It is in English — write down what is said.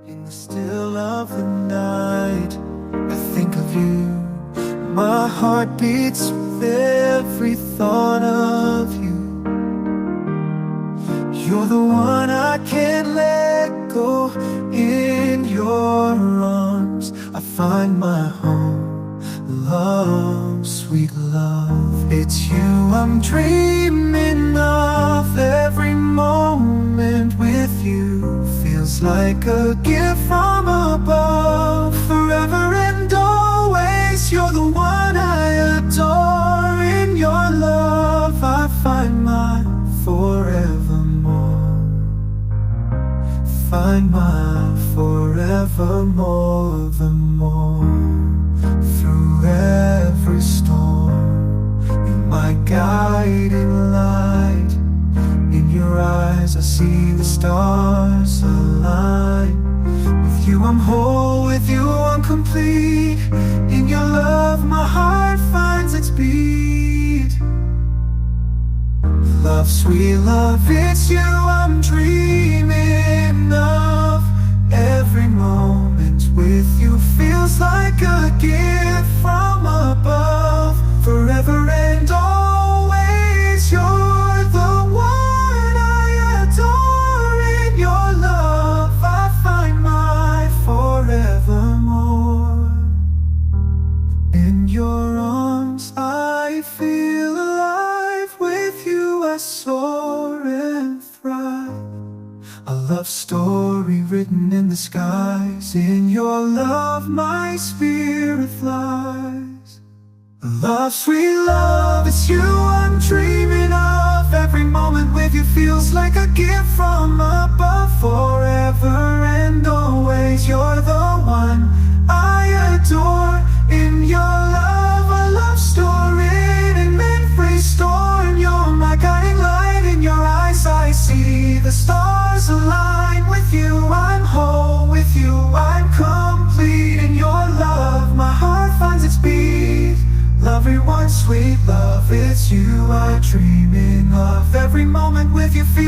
In the still of the night, I think of you. My heart beats with every thought of you. You're the one I can't let go. In your arms I find my home. Love, sweet love, it's you I'm dreaming of. Every moment with you feels like a gift from above. Forever and always, you're the one I adore. In your love I find my forevermore. Find my forevermore, the more. Through every storm, you're my guiding light. In your eyes I see the stars align. With you I'm whole, with you I'm complete. In your love my heart finds its beat. Love, sweet love, it's you I'm dreaming of. Every moment with you feels like a gift from above. Forever and always, you're the one I adore. In your love I find my forevermore. In your arms I feel alive. With you I soar and thrive. A love story written in the skies. In your love my spirit flies. Love, sweet love, it's you I'm dreaming of. Every moment with you feels like a gift from above. Forever and always, you're the one I adore. In your love a love story in memory storm. You're my guiding light. In your eyes I see the stars align. With you I'm whole, with you I'm complete. In your love my heart finds its beat. Everyone, sweet love, it's you I'm dreaming of. Every moment with you feels